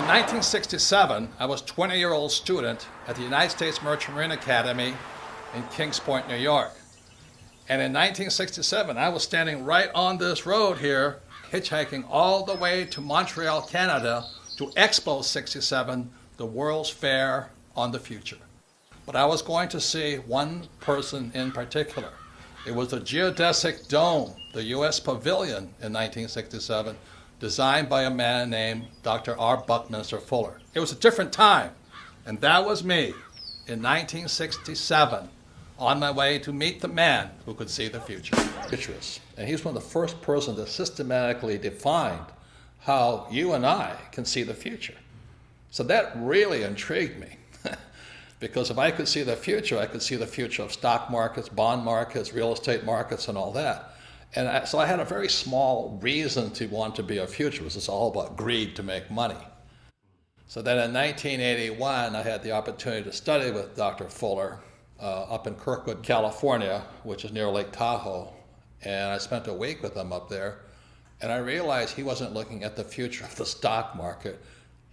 In 1967, I was a 20-year-old student at the United States Merchant Marine Academy in Kings Point, New York. And in 1967, I was standing right on this road here, hitchhiking all the way to Montreal, Canada, to Expo 67, the World's Fair on the Future. But I was going to see one person in particular. It was the geodesic dome, the U.S. Pavilion in 1967, designed by a man named Dr. R. Buckminster Fuller. It was a different time, and that was me in 1967 on my way to meet the man who could see the future. And he was one of the first persons that systematically defined how you and I can see the future. So that really intrigued me. Because if I could see the future, I could see the future of stock markets, bond markets, real estate markets, and all that. And so I had a very small reason to want to be a futurist. It's all about greed to make money. So then in 1981, I had the opportunity to study with Dr. Fuller up in Kirkwood, California, which is near Lake Tahoe. And I spent a week with him up there. And I realized he wasn't looking at the future of the stock market.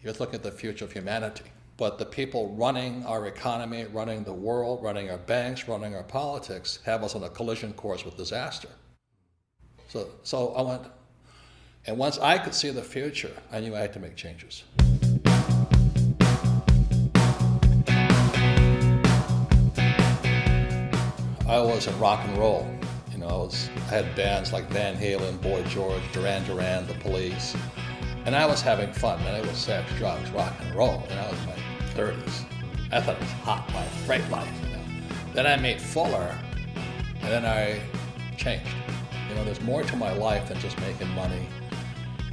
He was looking at the future of humanity. But the people running our economy, running the world, running our banks, running our politics, have us on a collision course with disaster. So I went, and once I could see the future, I knew I had to make changes. I was in rock and roll. You know, I had bands like Van Halen, Boy George, Duran Duran, The Police, and I was having fun. Man, it was sex, drugs, rock and roll, and I was in my 30s. I thought it was hot life, great life. You know. Then I met Fuller, and then I changed. You know, there's more to my life than just making money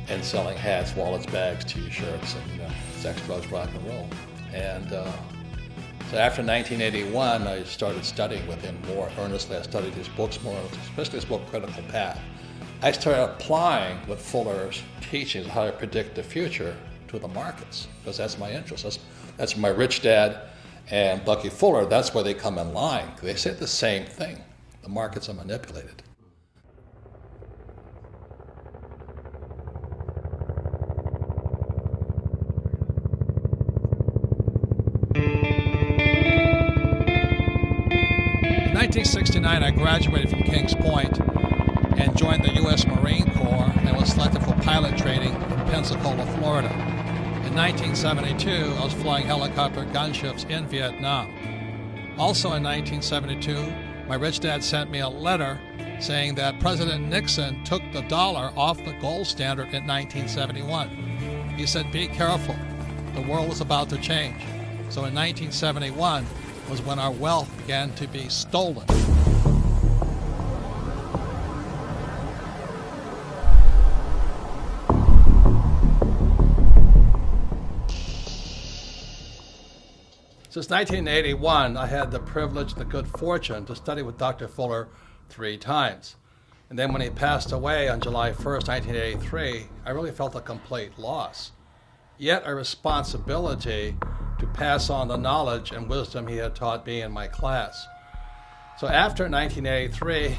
and selling hats, wallets, bags, t-shirts, and, you know, sex, drugs, rock and roll. And so after 1981, I started studying with him more earnestly. I studied his books more, especially his book, Critical Path. I started applying what Fuller's teachings, how to predict the future, to the markets, because that's my interest. That's my Rich Dad and Bucky Fuller, that's where they come in line. They say the same thing. The markets are manipulated. In 1969, I graduated from Kings Point and joined the U.S. Marine Corps and was selected for pilot training in Pensacola, Florida. In 1972, I was flying helicopter gunships in Vietnam. Also in 1972, my rich dad sent me a letter saying that President Nixon took the dollar off the gold standard in 1971. He said, be careful, the world was about to change. So in 1971 was when our wealth began to be stolen. Since 1981, I had the privilege, the good fortune to study with Dr. Fuller 3 times. And then when he passed away on July 1st, 1983, I really felt a complete loss. Yet a responsibility to pass on the knowledge and wisdom he had taught me in my class. So after 1983,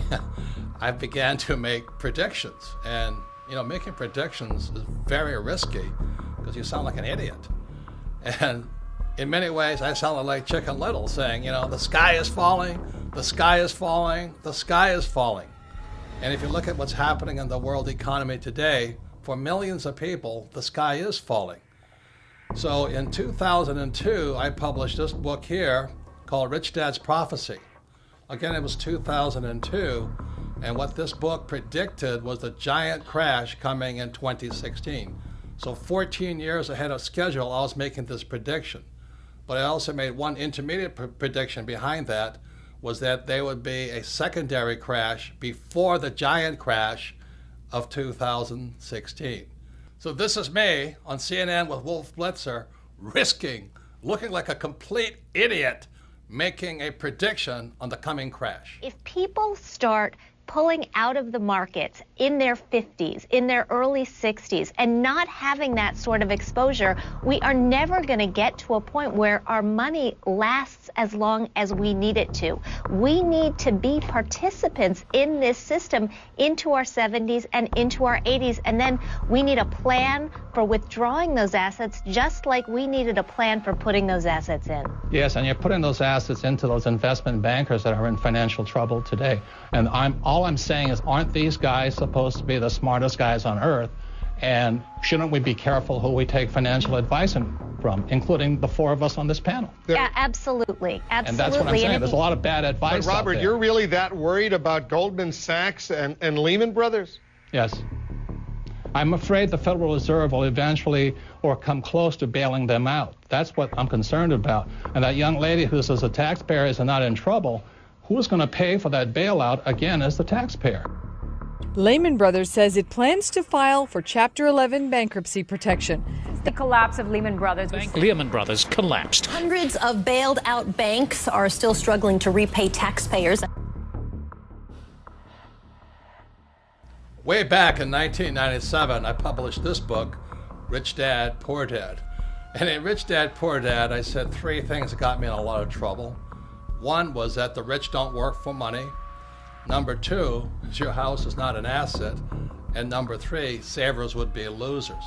I began to make predictions. And, you know, making predictions is very risky because you sound like an idiot. And in many ways, I sounded like Chicken Little saying, you know, the sky is falling, the sky is falling, the sky is falling. And if you look at what's happening in the world economy today, for millions of people, the sky is falling. So in 2002, I published this book here called Rich Dad's Prophecy. Again, it was 2002, and what this book predicted was the giant crash coming in 2016. So 14 years ahead of schedule, I was making this prediction. But I also made one intermediate prediction behind that, was that there would be a secondary crash before the giant crash of 2016. So this is me on CNN with Wolf Blitzer, looking like a complete idiot, making a prediction on the coming crash. If people start pulling out of the markets in their 50s, in their early 60s, and not having that sort of exposure, we are never going to get to a point where our money lasts as long as we need it to. We need to be participants in this system into our 70s and into our 80s, and then we need a plan, for withdrawing those assets, just like we needed a plan for putting those assets in. Yes, and you're putting those assets into those investment bankers that are in financial trouble today. And all I'm saying is, aren't these guys supposed to be the smartest guys on earth? And shouldn't we be careful who we take financial advice from, including the four of us on this panel? Yeah, absolutely. Absolutely. And that's what I'm saying. There's a lot of bad advice But Robert, out there. you're really that worried about Goldman Sachs and Lehman Brothers? Yes. I'm afraid the Federal Reserve will eventually or come close to bailing them out. That's what I'm concerned about. And that young lady who says the taxpayers are not in trouble, who's going to pay for that bailout again as the taxpayer? Lehman Brothers says it plans to file for Chapter 11 bankruptcy protection. The collapse of Lehman Brothers. Lehman Brothers collapsed. Hundreds of bailed out banks are still struggling to repay taxpayers. Way back in 1997, I published this book, Rich Dad, Poor Dad. And in Rich Dad, Poor Dad, I said three things that got me in a lot of trouble. One was that the rich don't work for money. Number two is your house is not an asset. And number three, savers would be losers.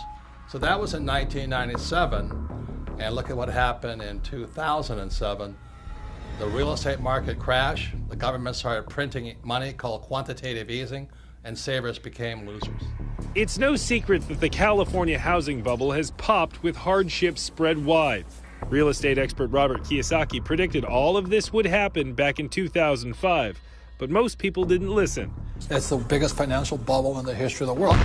So that was in 1997. And look at what happened in 2007. The real estate market crashed. The government started printing money called quantitative easing, and savers became losers. It's no secret that the California housing bubble has popped with hardships spread wide. Real estate expert Robert Kiyosaki predicted all of this would happen back in 2005, but most people didn't listen. It's the biggest financial bubble in the history of the world.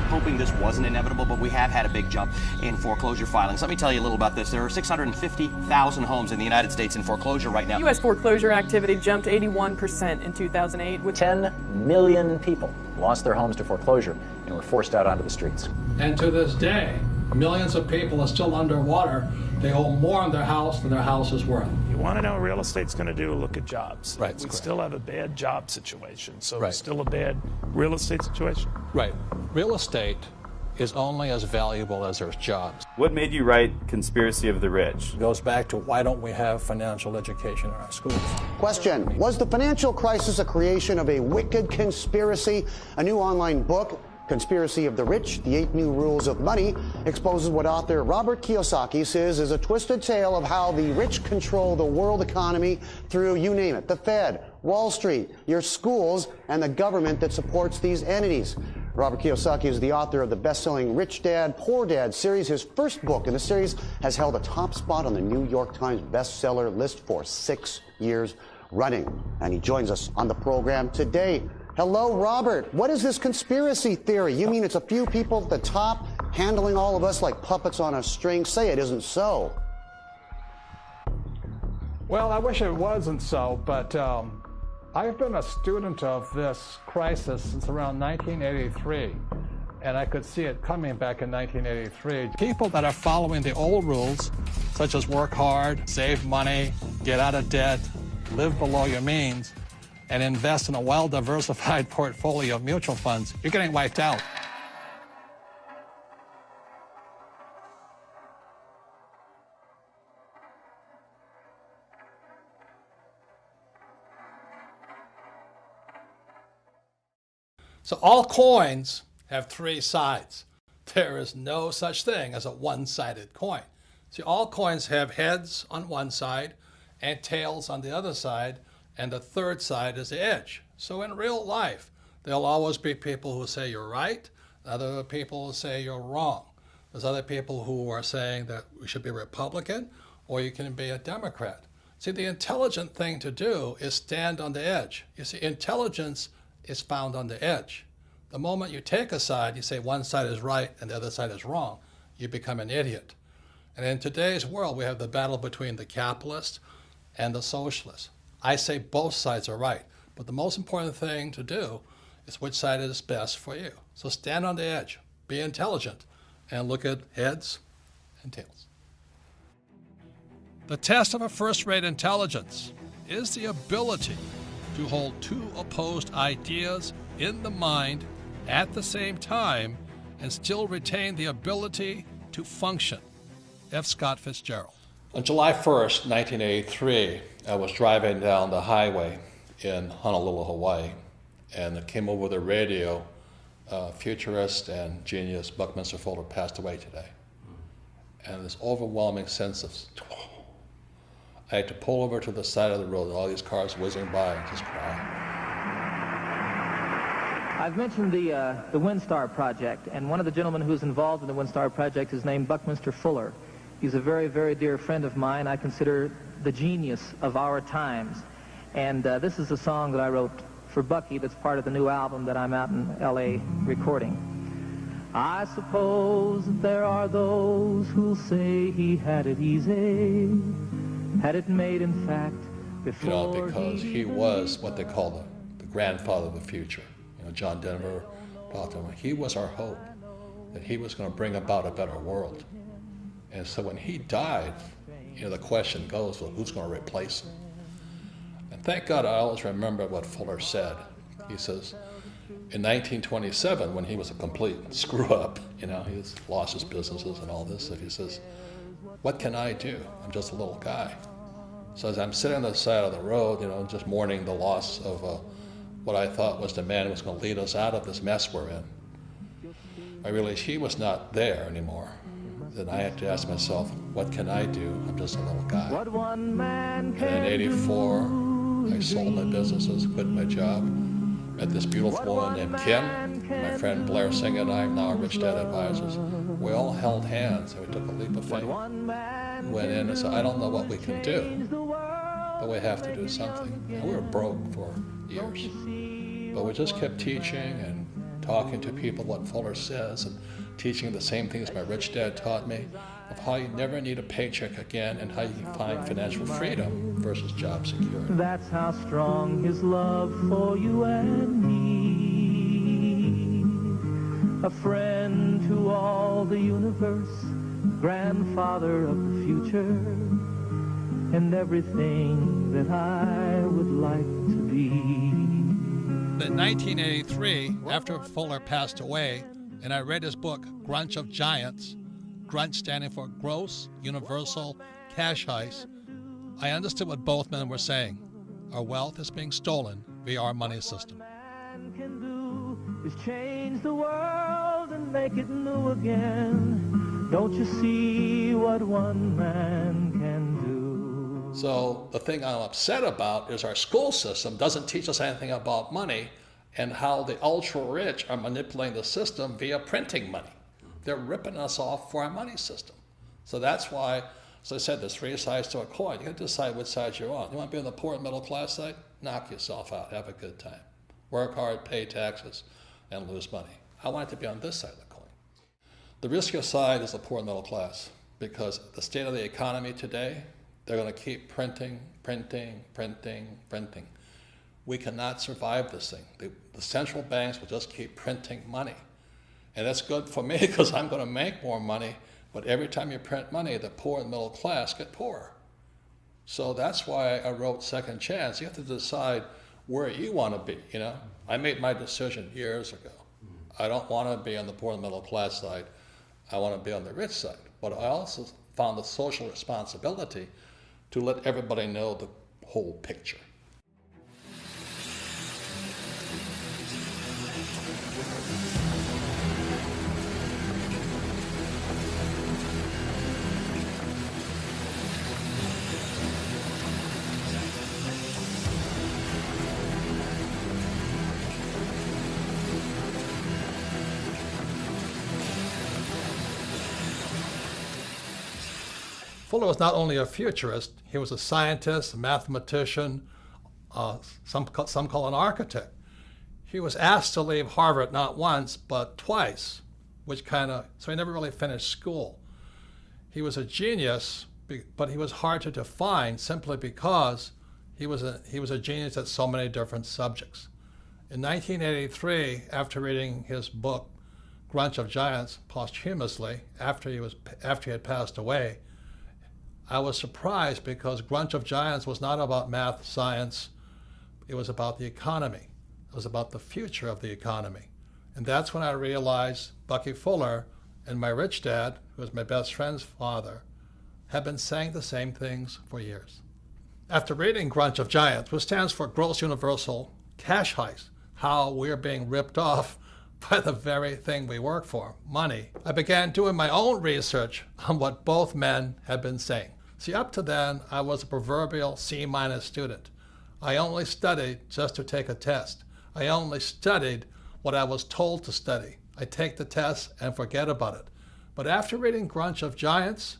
Hoping this wasn't inevitable, but we have had a big jump in foreclosure filings. Let me tell you a little about this. There are 650,000 homes in the United States in foreclosure right now. U.S. foreclosure activity jumped 81% in 2008. With 10 million people lost their homes to foreclosure and were forced out onto the streets. And to this day, millions of people are still underwater. They owe more on their house than their house is worth. You want to know what real estate's going to do? Look at jobs. Right. We still have a bad job situation, so Right. it's still a bad real estate situation. Right. Real estate is only as valuable as there's jobs. What made you write Conspiracy of the Rich? It goes back to why don't we have financial education in our schools? Question: was the financial crisis a creation of a wicked conspiracy? A new online book, Conspiracy of the Rich, The 8 New Rules of Money, exposes what author Robert Kiyosaki says is a twisted tale of how the rich control the world economy through, you name it, the Fed, Wall Street, your schools, and the government that supports these entities. Robert Kiyosaki is the author of the best-selling Rich Dad, Poor Dad series. His first book in the series has held a top spot on the New York Times bestseller list for 6 years running. And he joins us on the program today. Hello, Robert. What is this conspiracy theory? You mean it's a few people at the top handling all of us like puppets on a string? Say it isn't so. Well, I wish it wasn't so, but I've been a student of this crisis since around 1983, and I could see it coming back in 1983. People that are following the old rules, such as work hard, save money, get out of debt, live below your means, and invest in a well-diversified portfolio of mutual funds, you're getting wiped out. So all coins have three sides. There is no such thing as a one-sided coin. See, all coins have heads on one side and tails on the other side, and the third side is the edge. So in real life, there'll always be people who say you're right, other people who say you're wrong. There's other people who are saying that we should be Republican or you can be a Democrat. See, the intelligent thing to do is stand on the edge. You see, intelligence is found on the edge. The moment you take a side, you say one side is right and the other side is wrong, you become an idiot. And in today's world, we have the battle between the capitalists and the socialists. I say both sides are right, but the most important thing to do is which side is best for you. So stand on the edge, be intelligent, and look at heads and tails. The test of a first-rate intelligence is the ability to hold two opposed ideas in the mind at the same time and still retain the ability to function. F. Scott Fitzgerald. On July 1st, 1983, I was driving down the highway in Honolulu, Hawaii, and it came over the radio futurist and genius Buckminster Fuller passed away today. And this overwhelming sense of, I had to pull over to the side of the road, all these cars whizzing by, and just cry. I've mentioned the WinStar project, and one of the gentlemen who's involved in the WinStar project is named Buckminster Fuller. He's a very, very dear friend of mine. I consider the genius of our times. And this is a song that I wrote for Bucky that's part of the new album that I'm out in L.A. recording. I suppose that there are those who'll say he had it easy, had it made in fact before. Because he was what they call the grandfather of the future. John Denver talked to him. He was our hope, that he was going to bring about a better world. And so when he died, the question goes, well, who's going to replace him? And thank God I always remember what Fuller said. He says, in 1927, when he was a complete screw-up, he lost his businesses and all this, he says, what can I do? I'm just a little guy. So as I'm sitting on the side of the road, just mourning the loss of what I thought was the man who was going to lead us out of this mess we're in, I realized he was not there anymore. Then I had to ask myself, what can I do? I'm just a little guy. And in '84, I sold my businesses, quit my job, met this beautiful woman named Kim. My friend Blair Singh and I, now Rich Dad Advisors, we all held hands and we took a leap of faith. Went in and said, I don't know what we can do, but we have to do something. And we were broke for years. But we just kept teaching and talking to people what Fuller says and teaching the same things my rich dad taught me of how you never need a paycheck again and how you can find financial freedom versus job security. That's how strong his love for you and me. A friend to all the universe, grandfather of the future, and everything that I would like to be. In 1983, after Fuller passed away, and I read his book, Grunch of Giants, Grunch standing for Gross Universal Cash Heist, I understood what both men were saying. Our wealth is being stolen via our money system. Man can do is change the world and make it new again. Don't you see what one man can do? So the thing I'm upset about is our school system doesn't teach us anything about money and how the ultra-rich are manipulating the system via printing money. They're ripping us off for our money system. So that's why, as I said, there's three sides to a coin. You have to decide which side you're on. You want to be on the poor and middle class side? Knock yourself out, have a good time. Work hard, pay taxes, and lose money. I want it to be on this side of the coin. The riskier side is the poor and middle class, because the state of the economy today, they're going to keep printing. We cannot survive this thing. The central banks will just keep printing money. And that's good for me because I'm going to make more money, but every time you print money, the poor and middle class get poorer. So that's why I wrote Second Chance. You have to decide where you want to be, I made my decision years ago. I don't want to be on the poor and middle class side. I want to be on the rich side. But I also found the social responsibility to let everybody know the whole picture. Fuller was not only a futurist, he was a scientist, a mathematician, some call an architect. He was asked to leave Harvard not once, but twice, so he never really finished school. He was a genius, but he was hard to define simply because he was a genius at so many different subjects. In 1983, after reading his book, Grunch of Giants, posthumously, after he had passed away, I was surprised because Grunch of Giants was not about math, science. It was about the economy. It was about the future of the economy. And that's when I realized Bucky Fuller and my rich dad, who was my best friend's father, had been saying the same things for years. After reading Grunch of Giants, which stands for Gross Universal Cash Heist, how we're being ripped off by the very thing we work for, money. I began doing my own research on what both men had been saying. See, up to then, I was a proverbial C- student. I only studied just to take a test. I only studied what I was told to study. I take the test and forget about it. But after reading Grunch of Giants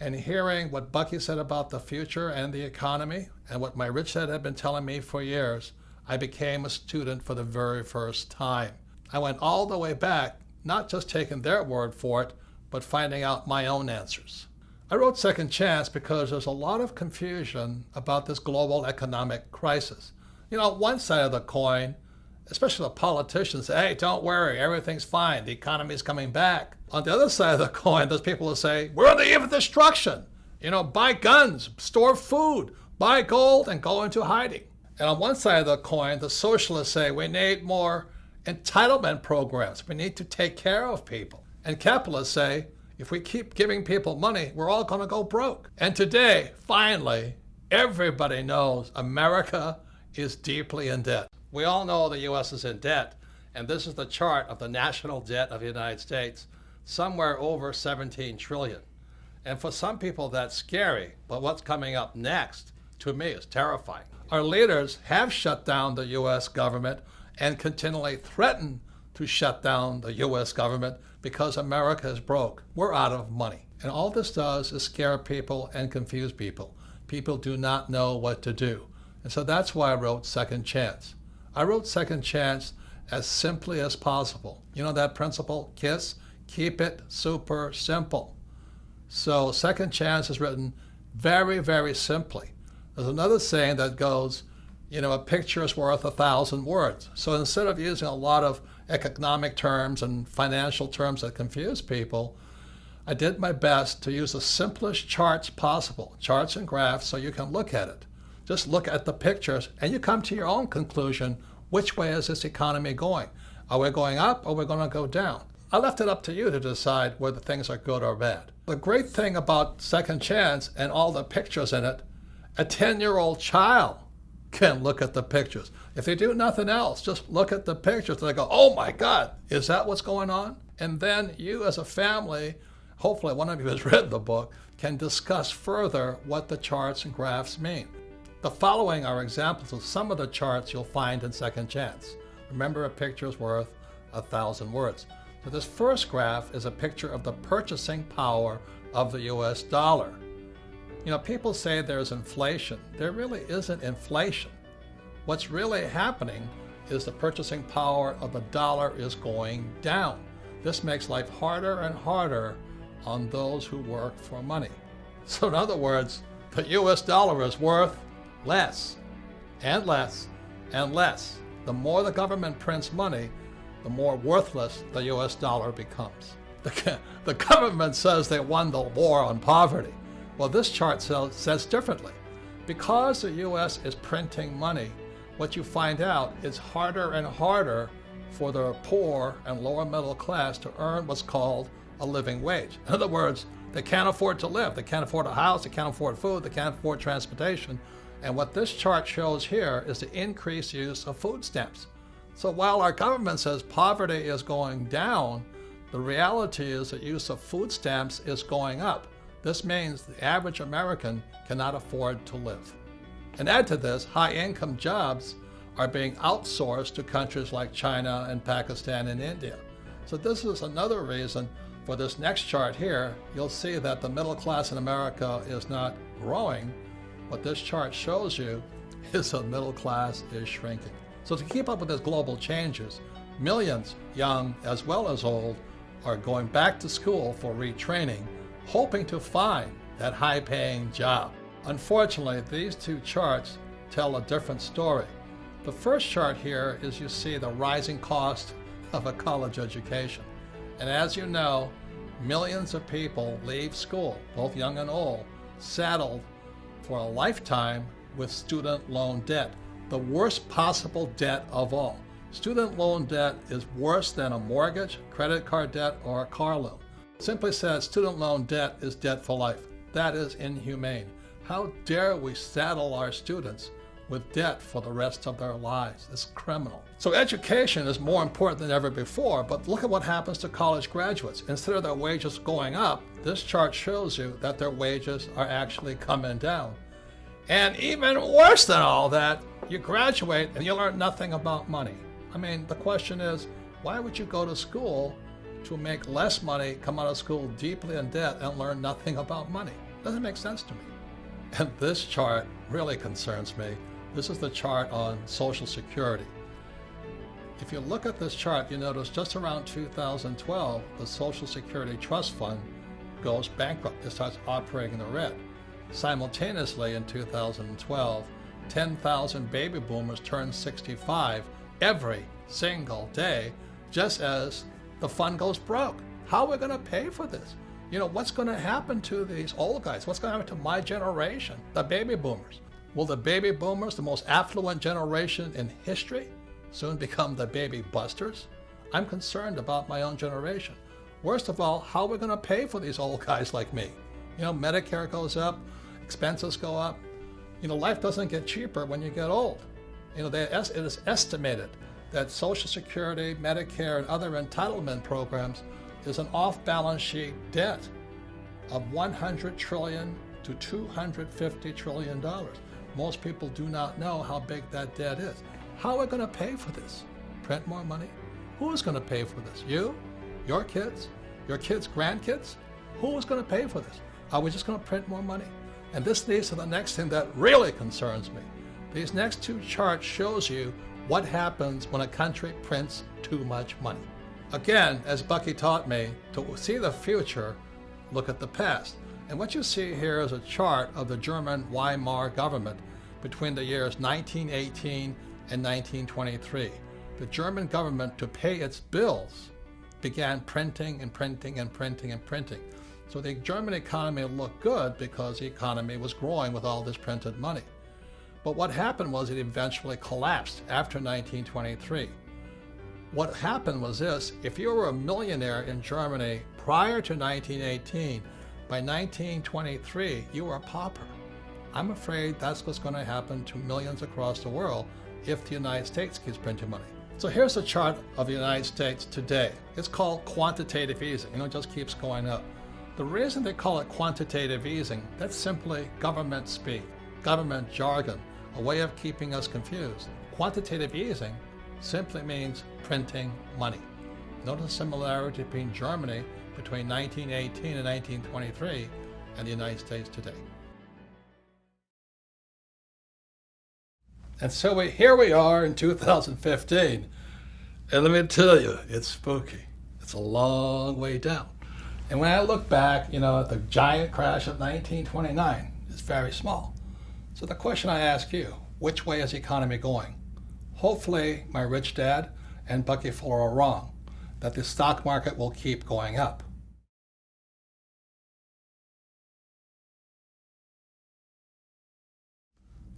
and hearing what Bucky said about the future and the economy and what my rich dad had been telling me for years, I became a student for the very first time. I went all the way back, not just taking their word for it, but finding out my own answers. I wrote Second Chance because there's a lot of confusion about this global economic crisis. You know, one side of the coin, especially the politicians, say, hey, don't worry, everything's fine, the economy's coming back. On the other side of the coin, there's people who say, we're on the eve of destruction. You know, buy guns, store food, buy gold, and go into hiding. And on one side of the coin, the socialists say, we need more entitlement programs. We need to take care of people. And capitalists say, if we keep giving people money, we're all going to go broke. And today, finally, everybody knows America is deeply in debt. We all know the U.S. is in debt, and this is the chart of the national debt of the United States, somewhere over 17 trillion. And for some people, that's scary, but what's coming up next, to me, is terrifying. Our leaders have shut down the U.S. government and continually threaten to shut down the U.S. government because America is broke. We're out of money. And all this does is scare people and confuse people. People do not know what to do. And so that's why I wrote Second Chance. I wrote Second Chance as simply as possible. You know that principle, KISS? Keep it super simple. So Second Chance is written very, very simply. There's another saying that goes, you know, a picture is worth 1,000 words. So instead of using a lot of economic terms and financial terms that confuse people, I did my best to use the simplest charts possible, charts and graphs, so you can look at it. Just look at the pictures and you come to your own conclusion. Which way is this economy going? Are we going up or are we going to go down? I left it up to you to decide whether things are good or bad. The great thing about Second Chance and all the pictures in it, a 10-year-old child can look at the pictures. If they do nothing else, just look at the pictures and they go, oh my God, is that what's going on? And then you as a family, hopefully one of you has read the book, can discuss further what the charts and graphs mean. The following are examples of some of the charts you'll find in Second Chance. Remember, a picture is worth 1,000 words. So this first graph is a picture of the purchasing power of the US dollar. You know, people say there's inflation. There really isn't inflation. What's really happening is the purchasing power of the dollar is going down. This makes life harder and harder on those who work for money. So in other words, the US dollar is worth less and less and less. The more the government prints money, the more worthless the US dollar becomes. The government says they won the war on poverty. Well, this chart says differently. Because the US is printing money, what you find out is harder and harder for the poor and lower middle class to earn what's called a living wage. In other words, they can't afford to live. They can't afford a house, they can't afford food, they can't afford transportation. And what this chart shows here is the increased use of food stamps. So while our government says poverty is going down, the reality is that use of food stamps is going up. This means the average American cannot afford to live. And add to this, high-income jobs are being outsourced to countries like China and Pakistan and India. So this is another reason for this next chart here. You'll see that the middle class in America is not growing. What this chart shows you is the middle class is shrinking. So to keep up with these global changes, millions, young as well as old, are going back to school for retraining, hoping to find that high-paying job. Unfortunately, these two charts tell a different story. The first chart here is you see the rising cost of a college education. And as you know, millions of people leave school, both young and old, saddled for a lifetime with student loan debt, the worst possible debt of all. Student loan debt is worse than a mortgage, credit card debt, or a car loan. Simply said, student loan debt is debt for life. That is inhumane. How dare we saddle our students with debt for the rest of their lives. It's criminal. So education is more important than ever before, but look at what happens to college graduates. Instead of their wages going up, this chart shows you that their wages are actually coming down. And even worse than all that, you graduate and you learn nothing about money. I mean, the question is, why would you go to school to make less money, come out of school deeply in debt, and learn nothing about money? Doesn't make sense to me. And this chart really concerns me. This is the chart on Social Security. If you look at this chart, you notice just around 2012, the Social Security Trust Fund goes bankrupt. It starts operating in the red. Simultaneously, in 2012, 10,000 baby boomers turn 65 every single day, just as the fund goes broke. How are we going to pay for this? You know, what's going to happen to these old guys? What's going to happen to my generation, the baby boomers? Will the baby boomers, the most affluent generation in history, soon become the baby busters? I'm concerned about my own generation. Worst of all, how are we going to pay for these old guys like me? You know, Medicare goes up, expenses go up. You know, life doesn't get cheaper when you get old. You know, it is estimated that Social Security, Medicare, and other entitlement programs is an off-balance sheet debt of $100 trillion to $250 trillion. Most people do not know how big that debt is. How are we going to pay for this? Print more money? Who is going to pay for this? You? Your kids? Your kids' grandkids? Who is going to pay for this? Are we just going to print more money? And this leads to the next thing that really concerns me. These next two charts shows you what happens when a country prints too much money. Again, as Bucky taught me, to see the future, look at the past. And what you see here is a chart of the German Weimar government between the years 1918 and 1923. The German government, to pay its bills, began printing and printing and printing and printing. So the German economy looked good because the economy was growing with all this printed money. But what happened was it eventually collapsed after 1923. What happened was this: if you were a millionaire in Germany prior to 1918, by 1923, you were a pauper. I'm afraid that's what's going to happen to millions across the world if the United States keeps printing money. So here's a chart of the United States today. It's called quantitative easing. You know, it just keeps going up. The reason they call it quantitative easing, that's simply government speak, government jargon, a way of keeping us confused. Quantitative easing simply means printing money. Notice the similarity between Germany between 1918 and 1923 and the United States today. And so here we are in 2015, and let me tell you, it's spooky. It's a long way down. And when I look back, you know, at the giant crash of 1929, it's very small. So the question I ask you, which way is the economy going? Hopefully my rich dad and Bucky Fuller are wrong, that the stock market will keep going up.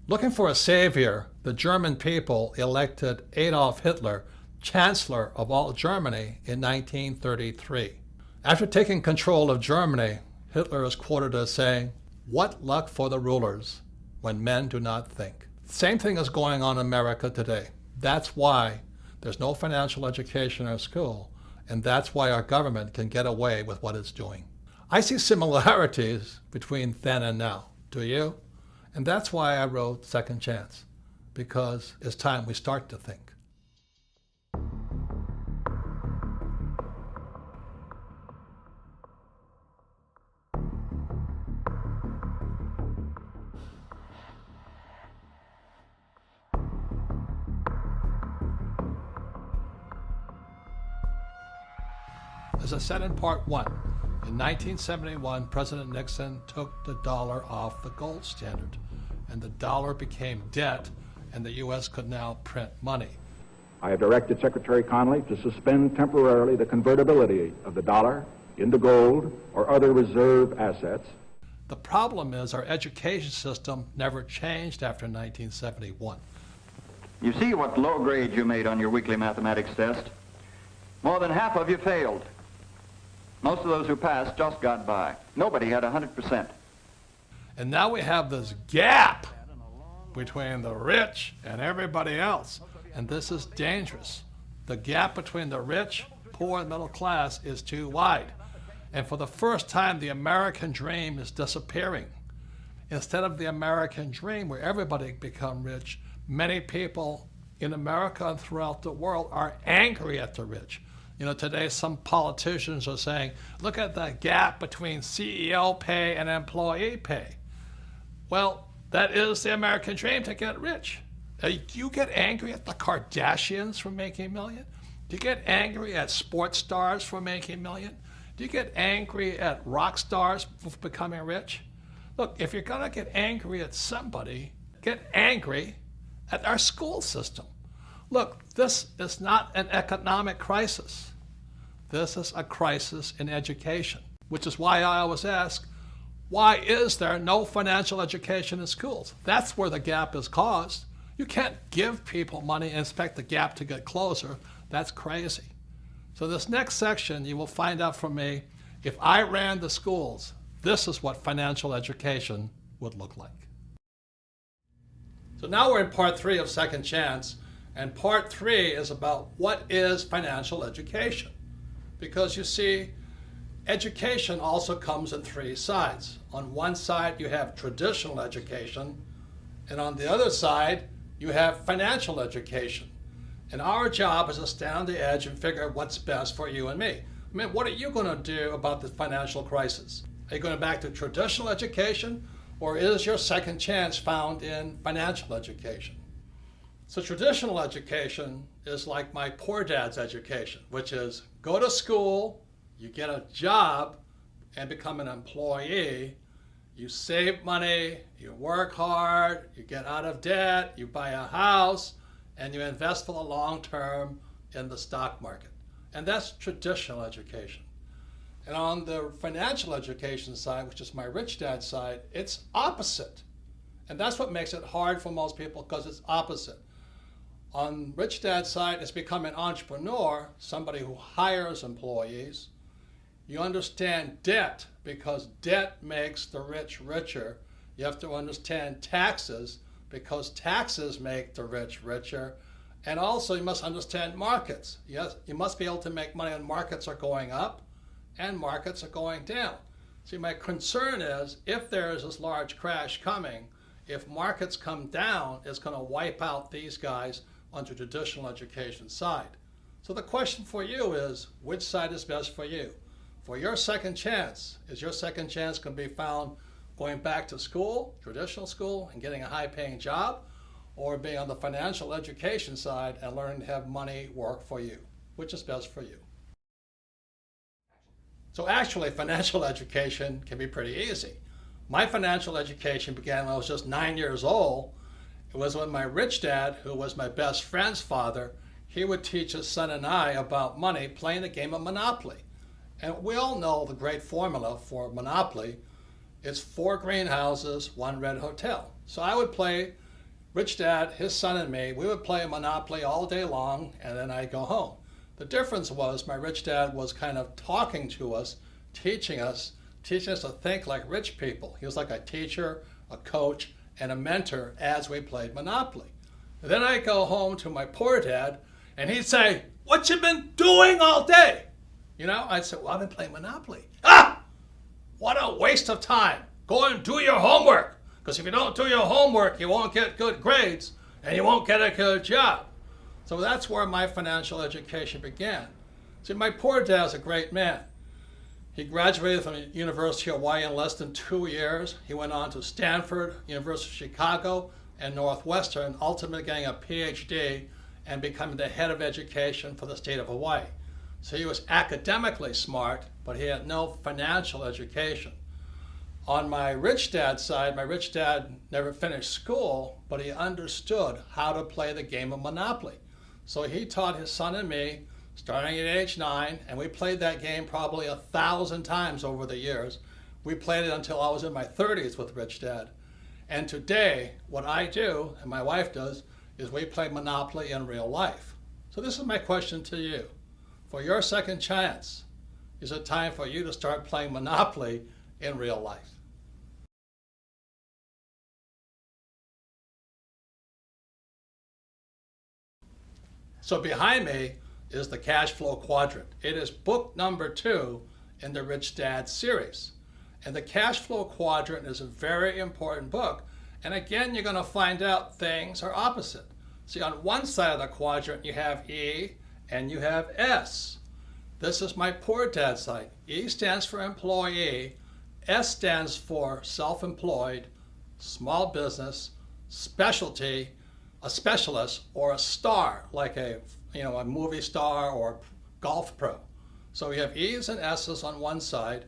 Looking for a savior, the German people elected Adolf Hitler Chancellor of all Germany in 1933. After taking control of Germany, Hitler is quoted as saying, "What luck for the rulers when men do not think." Same thing is going on in America today. That's why there's no financial education or school, and that's why our government can get away with what it's doing. I see similarities between then and now. Do you? And that's why I wrote Second Chance, because it's time we start to think. As I said in part one, in 1971, President Nixon took the dollar off the gold standard, and the dollar became debt, and the U.S. could now print money. I have directed Secretary Connally to suspend temporarily the convertibility of the dollar into gold or other reserve assets. The problem is our education system never changed after 1971. You see what low grade you made on your weekly mathematics test? More than half of you failed. Most of those who passed just got by. Nobody had 100%. And now we have this gap between the rich and everybody else. And this is dangerous. The gap between the rich, poor, and middle class is too wide. And for the first time, the American dream is disappearing. Instead of the American dream where everybody become rich, many people in America and throughout the world are angry at the rich. You know, today some politicians are saying, look at the gap between CEO pay and employee pay. Well, that is the American dream, to get rich. Do you get angry at the Kardashians for making $1 million? Do you get angry at sports stars for making $1 million? Do you get angry at rock stars for becoming rich? Look, if you're going to get angry at somebody, get angry at our school system. Look, this is not an economic crisis. This is a crisis in education, which is why I always ask, why is there no financial education in schools? That's where the gap is caused. You can't give people money and expect the gap to get closer. That's crazy. So this next section, you will find out from me, if I ran the schools, this is what financial education would look like. So now we're in part 3 of Second Chance, and part 3 is about what is financial education. Because you see, education also comes in 3 sides. On one side, you have traditional education, and on the other side, you have financial education. And our job is to stand on the edge and figure out what's best for you and me. I mean, what are you going to do about this financial crisis? Are you going back to traditional education, or is your second chance found in financial education? So traditional education is like my poor dad's education, which is go to school, you get a job and become an employee, you save money, you work hard, you get out of debt, you buy a house, and you invest for the long term in the stock market. And that's traditional education. And on the financial education side, which is my rich dad side, it's opposite. And that's what makes it hard for most people, because it's opposite. On rich dad's side, it's become an entrepreneur, somebody who hires employees. You understand debt, because debt makes the rich richer. You have to understand taxes, because taxes make the rich richer. And also you must understand markets. Yes, you must be able to make money when markets are going up and markets are going down. See, my concern is if there is this large crash coming, if markets come down, it's going to wipe out these guys on the traditional education side. So the question for you is, which side is best for you? For your second chance, is your second chance going to be found going back to school, traditional school, and getting a high-paying job, or being on the financial education side and learning to have money work for you? Which is best for you? So actually, financial education can be pretty easy. My financial education began when I was just 9 years old. It was when my rich dad, who was my best friend's father, he would teach his son and I about money playing the game of Monopoly. And we all know the great formula for Monopoly. It's 4 greenhouses, 1 red hotel. So I would play, rich dad, his son and me, we would play Monopoly all day long, and then I'd go home. The difference was my rich dad was kind of talking to us, teaching us to think like rich people. He was like a teacher, a coach, and a mentor as we played Monopoly. And then I'd go home to my poor dad, and he'd say, "What you been doing all day?" You know, I'd say, "Well, I've been playing Monopoly." "Ah! What a waste of time. Go and do your homework. Because if you don't do your homework, you won't get good grades, and you won't get a good job." So that's where my financial education began. See, my poor dad's a great man. He graduated from the University of Hawaii in less than 2 years. He went on to Stanford, University of Chicago, and Northwestern, ultimately getting a PhD and becoming the head of education for the state of Hawaii. So he was academically smart, but he had no financial education. On my rich dad's side, my rich dad never finished school, but he understood how to play the game of Monopoly. So he taught his son and me, starting at age 9, and we played that game probably 1,000 times over the years. We played it until I was in my 30s with Rich Dad. And today, what I do, and my wife does, is we play Monopoly in real life. So this is my question to you. For your second chance, is it time for you to start playing Monopoly in real life? So behind me is the cash flow quadrant. It is book number 2 in the Rich Dad series. And the cash flow quadrant is a very important book. And again, you're going to find out things are opposite. See, on one side of the quadrant, you have E and you have S. This is my poor dad side. E stands for employee. S stands for self-employed, small business, specialty, a specialist, or a star, like a movie star or golf pro. So we have E's and S's on one side.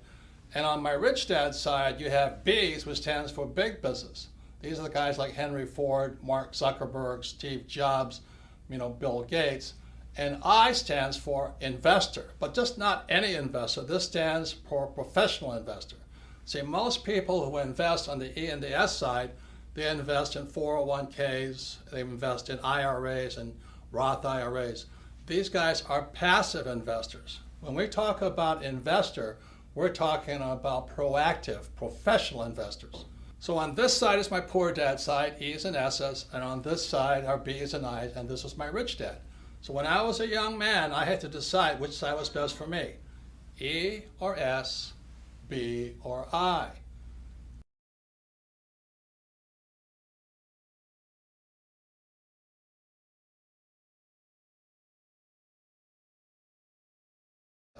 And on my rich dad side, you have B's, which stands for big business. These are the guys like Henry Ford, Mark Zuckerberg, Steve Jobs, Bill Gates. And I stands for investor, but just not any investor. This stands for professional investor. See, most people who invest on the E and the S side, they invest in 401ks, they invest in IRAs and Roth IRAs. These guys are passive investors. When we talk about investor, we're talking about proactive, professional investors. So on this side is my poor dad side, E's and S's, and on this side are B's and I's, and this is my rich dad. So when I was a young man, I had to decide which side was best for me, E or S, B or I.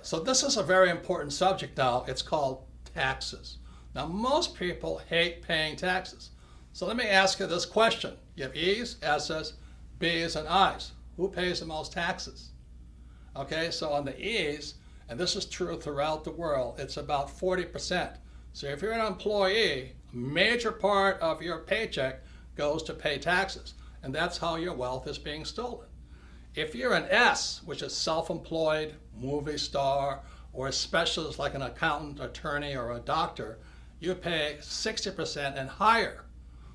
So this is a very important subject now. It's called taxes. Now, most people hate paying taxes. So let me ask you this question. You have E's, S's, B's, and I's. Who pays the most taxes? Okay, so on the E's, and this is true throughout the world, it's about 40%. So if you're an employee, a major part of your paycheck goes to pay taxes. And that's how your wealth is being stolen. If you're an S, which is self-employed, movie star, or a specialist like an accountant, attorney, or a doctor, you pay 60% and higher.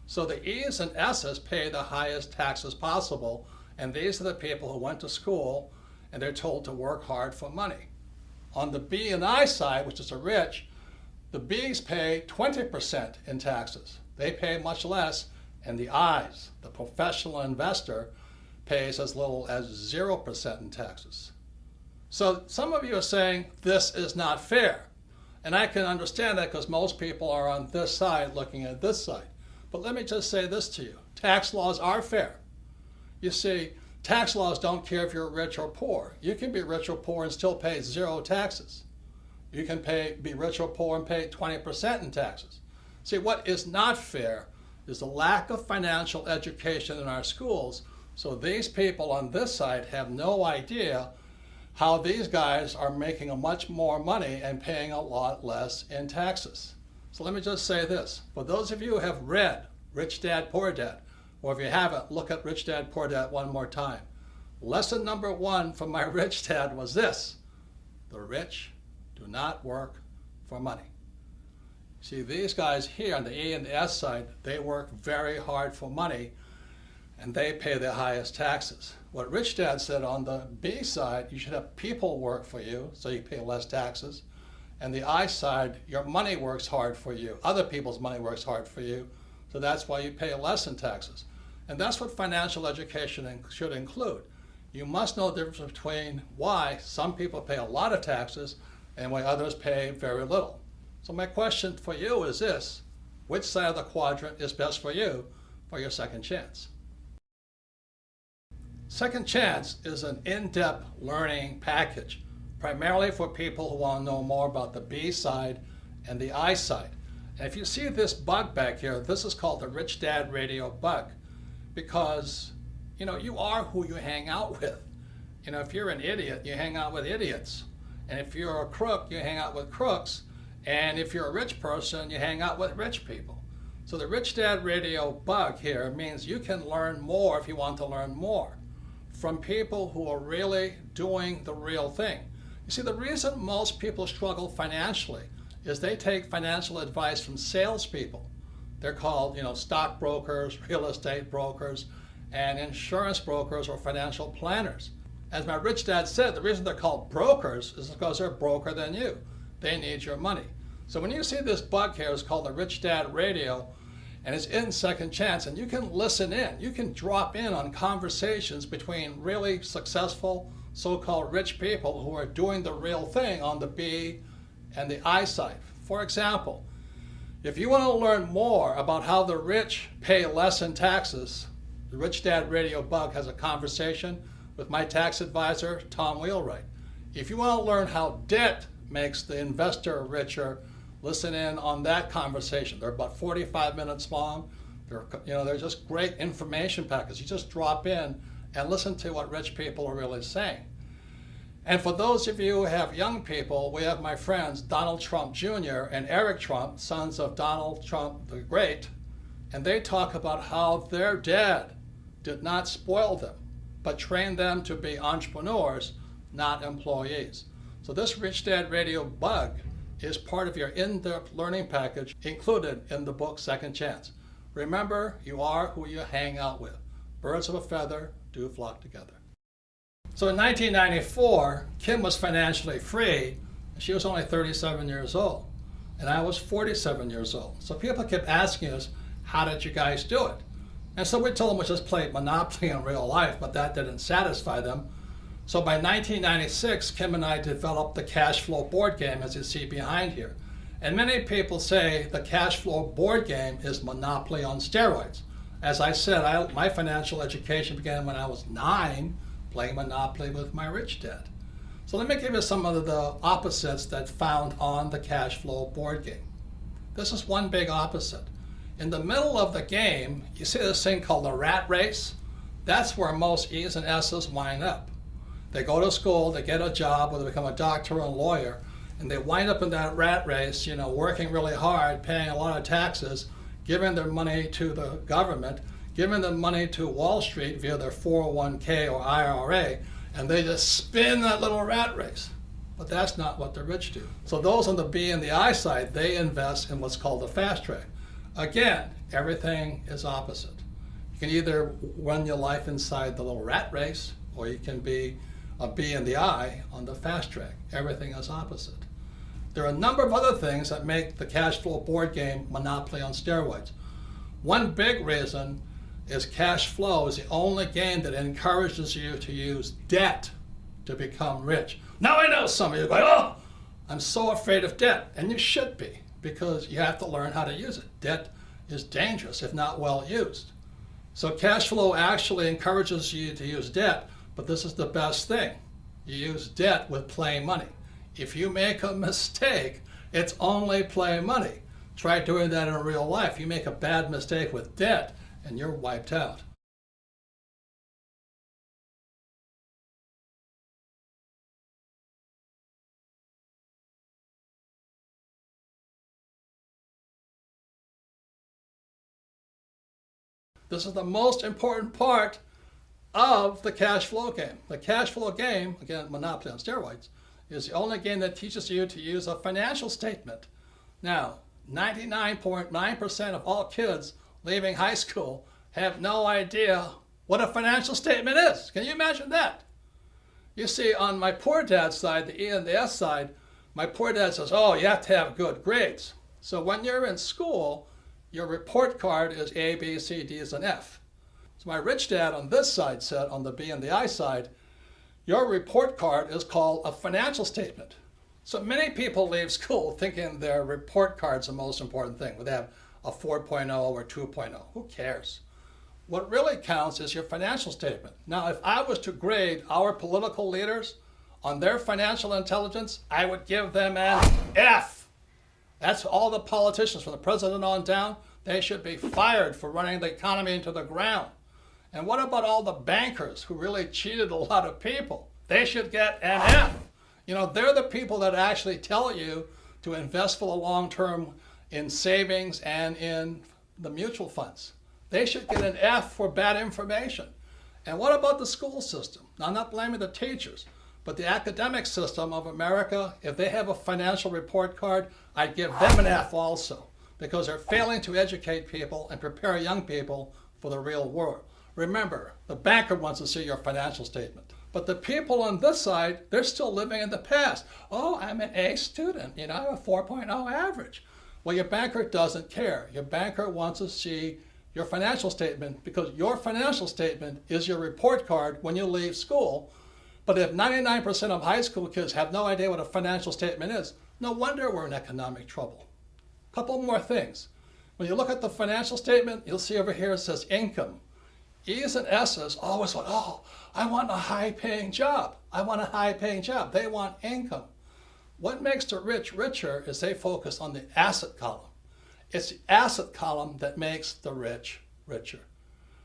So the E's and S's pay the highest taxes possible, and these are the people who went to school and they're told to work hard for money. On the B and I side, which is the rich, the B's pay 20% in taxes. They pay much less, and the I's, the professional investor, pays as little as 0% in taxes. So some of you are saying this is not fair. And I can understand that because most people are on this side looking at this side. But let me just say this to you. Tax laws are fair. You see, tax laws don't care if you're rich or poor. You can be rich or poor and still pay 0 taxes. You can be rich or poor and pay 20% in taxes. See, what is not fair is the lack of financial education in our schools. So these people on this side have no idea how these guys are making a much more money and paying a lot less in taxes. So let me just say this. For those of you who have read Rich Dad, Poor Dad, or if you haven't, look at Rich Dad, Poor Dad one more time. Lesson number 1 from my rich dad was this: the rich do not work for money. See, these guys here on the E and the S side, they work very hard for money, and they pay the highest taxes. What Rich Dad said on the B side, you should have people work for you, so you pay less taxes. And the I side, your money works hard for you. Other people's money works hard for you, so that's why you pay less in taxes. And that's what financial education should include. You must know the difference between why some people pay a lot of taxes and why others pay very little. So my question for you is this: which side of the quadrant is best for you for your second chance? Second Chance is an in-depth learning package, primarily for people who want to know more about the B side and the I side. And if you see this bug back here, this is called the Rich Dad Radio bug, because you are who you hang out with. If you're an idiot, you hang out with idiots. And if you're a crook, you hang out with crooks. And if you're a rich person, you hang out with rich people. So the Rich Dad Radio bug here means you can learn more if you want to learn more from people who are really doing the real thing. You see, the reason most people struggle financially is they take financial advice from salespeople. They're called, stockbrokers, real estate brokers, and insurance brokers or financial planners. As my rich dad said, the reason they're called brokers is because they're broker than you. They need your money. So when you see this bug here, it's called the Rich Dad Radio, and it's in Second Chance, and you can listen in. You can drop in on conversations between really successful so-called rich people who are doing the real thing on the B and the I side. For example, if you want to learn more about how the rich pay less in taxes, the Rich Dad Radio Bug has a conversation with my tax advisor, Tom Wheelwright. If you want to learn how debt makes the investor richer, listen in on that conversation. They're about 45 minutes long. They're just great information packets. You just drop in and listen to what rich people are really saying. And for those of you who have young people, we have my friends Donald Trump Jr. and Eric Trump, sons of Donald Trump the Great, and they talk about how their dad did not spoil them, but trained them to be entrepreneurs, not employees. So this Rich Dad Radio Bug is part of your in-depth learning package included in the book Second Chance. Remember, you are who you hang out with. Birds of a feather do flock together. So in 1994, Kim was financially free. She was only 37 years old, and I was 47 years old. So people kept asking us, how did you guys do it? And so we told them we just played Monopoly in real life, but that didn't satisfy them. So by 1996, Kim and I developed the cash flow board game, as you see behind here. And many people say the cash flow board game is Monopoly on steroids. As I said, my financial education began when I was 9, playing Monopoly with my rich dad. So let me give you some of the opposites that found on the cash flow board game. This is one big opposite. In the middle of the game, you see this thing called the rat race. That's where most E's and S's wind up. They go to school, they get a job, or they become a doctor or a lawyer, and they wind up in that rat race, working really hard, paying a lot of taxes, giving their money to the government, giving them money to Wall Street via their 401k or IRA, and they just spin that little rat race. But that's not what the rich do. So those on the B and the I side, they invest in what's called the fast track. Again, everything is opposite. You can either run your life inside the little rat race, or you can be a B and the I on the fast track. Everything is opposite. There are a number of other things that make the cash flow board game Monopoly on steroids. One big reason is cash flow is the only game that encourages you to use debt to become rich. Now I know some of you are going, oh, I'm so afraid of debt. And you should be, because you have to learn how to use it. Debt is dangerous if not well used. So cash flow actually encourages you to use debt, but this is the best thing. You use debt with play money. If you make a mistake, it's only play money. Try doing that in real life. You make a bad mistake with debt, and you're wiped out. This is the most important part of the cash flow game. The cash flow game, again, Monopoly on steroids, is the only game that teaches you to use a financial statement. Now, 99.9% of all kids leaving high school have no idea what a financial statement is. Can you imagine that? You see, on my poor dad's side, the E and the S side, my poor dad says, oh, you have to have good grades. So when you're in school, your report card is A, B, C, D, and F. So my rich dad on this side said, on the B and the I side, your report card is called a financial statement. So many people leave school thinking their report card's the most important thing. They have a 4.0 or 2.0. Who cares? What really counts is your financial statement. Now, if I was to grade our political leaders on their financial intelligence, I would give them an F. That's all the politicians, from the president on down. They should be fired for running the economy into the ground. And what about all the bankers who really cheated a lot of people? They should get an F. They're the people that actually tell you to invest for the long term in savings and in the mutual funds. They should get an F for bad information. And what about the school system? Now, I'm not blaming the teachers, but the academic system of America, if they have a financial report card, I'd give them an F also, because they're failing to educate people and prepare young people for the real world. Remember, the banker wants to see your financial statement. But the people on this side, they're still living in the past. Oh, I'm an A student. I have a 4.0 average. Well, your banker doesn't care. Your banker wants to see your financial statement because your financial statement is your report card when you leave school. But if 99% of high school kids have no idea what a financial statement is, no wonder we're in economic trouble. Couple more things. When you look at the financial statement, you'll see over here it says income. E's and S's always want, oh, I want a high-paying job. I want a high-paying job. They want income. What makes the rich richer is they focus on the asset column. It's the asset column that makes the rich richer.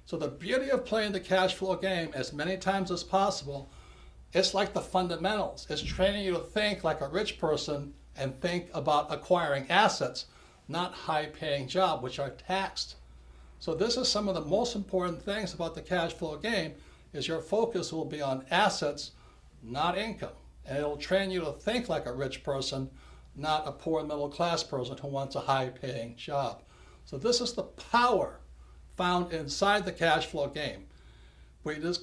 So the beauty of playing the cash flow game as many times as possible, it's like the fundamentals. It's training you to think like a rich person and think about acquiring assets, not high-paying jobs, which are taxed. So this is some of the most important things about the cash flow game, is your focus will be on assets, not income. And it'll train you to think like a rich person, not a poor middle class person who wants a high-paying job. So this is the power found inside the cash flow game.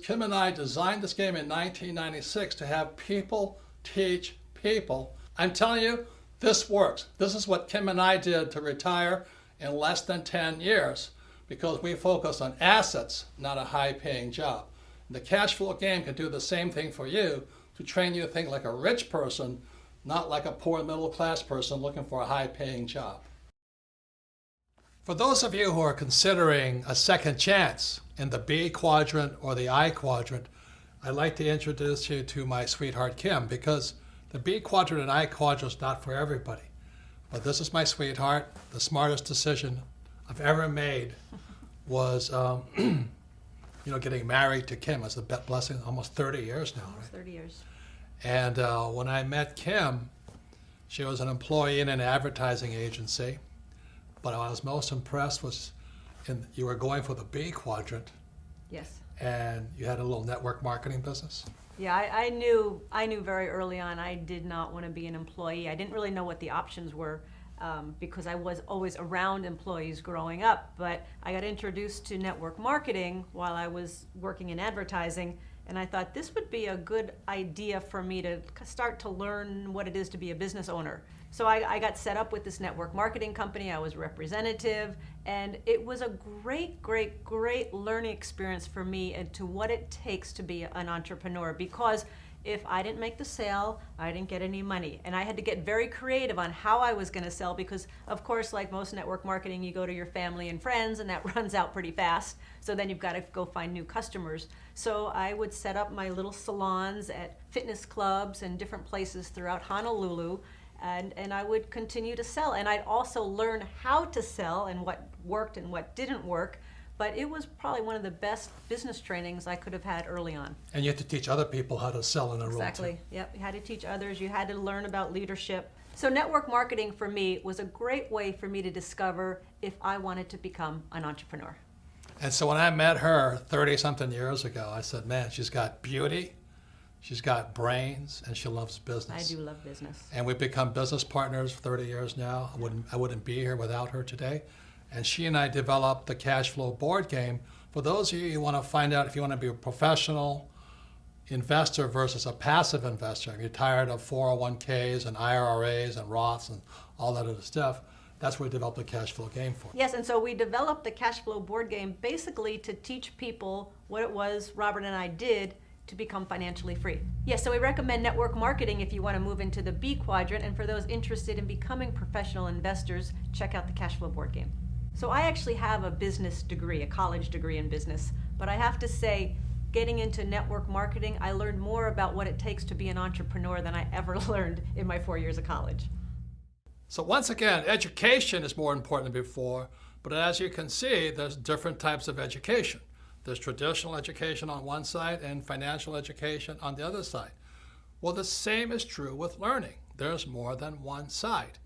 Kim and I designed this game in 1996 to have people teach people. I'm telling you, this works. This is what Kim and I did to retire in less than 10 years because we focus on assets, not a high-paying job. And the cash flow game can do the same thing for you to train you to think like a rich person, not like a poor middle-class person looking for a high-paying job. For those of you who are considering a second chance in the B quadrant or the I quadrant, I'd like to introduce you to my sweetheart Kim, because the B quadrant and I quadrant is not for everybody. But this is my sweetheart. The smartest decision I've ever made was getting married to Kim. It's a blessing, almost 30 years now. Almost 30 years. And when I met Kim, she was an employee in an advertising agency. But what I was most impressed was you were going for the B quadrant. Yes. And you had a little network marketing business. Yeah, I knew very early on I did not want to be an employee. I didn't really know what the options were because I was always around employees growing up. But I got introduced to network marketing while I was working in advertising. And I thought this would be a good idea for me to start to learn what it is to be a business owner. So I got set up with this network marketing company. I was representative, and it was a great, great, great learning experience for me into what it takes to be an entrepreneur, because if I didn't make the sale, I didn't get any money. And I had to get very creative on how I was going to sell because, of course, like most network marketing, you go to your family and friends, and that runs out pretty fast. So then you've got to go find new customers. So I would set up my little salons at fitness clubs and different places throughout Honolulu, and I would continue to sell. And I'd also learn how to sell and what worked and what didn't work. But it was probably one of the best business trainings I could have had early on. And you had to teach other people how to sell in a role too. Exactly. Yep. You had to teach others. You had to learn about leadership. So network marketing for me was a great way for me to discover if I wanted to become an entrepreneur. And so when I met her 30-something years ago, I said, man, she's got beauty, she's got brains, and she loves business. I do love business. And we've become business partners for 30 years now. I wouldn't be here without her today. And she and I developed the cash flow board game. For those of you who want to find out if you want to be a professional investor versus a passive investor, if you're tired of 401ks and IRAs and Roths and all that other stuff, that's what we developed the cash flow game for. Yes, and so we developed the cash flow board game basically to teach people what it was Robert and I did to become financially free. Yes, so we recommend network marketing if you want to move into the B quadrant, and for those interested in becoming professional investors, check out the cash flow board game. So I actually have a business degree, a college degree in business, but I have to say, getting into network marketing, I learned more about what it takes to be an entrepreneur than I ever learned in my 4 years of college. So once again, education is more important than before, but as you can see, there's different types of education. There's traditional education on one side and financial education on the other side. Well, the same is true with learning. There's more than one side.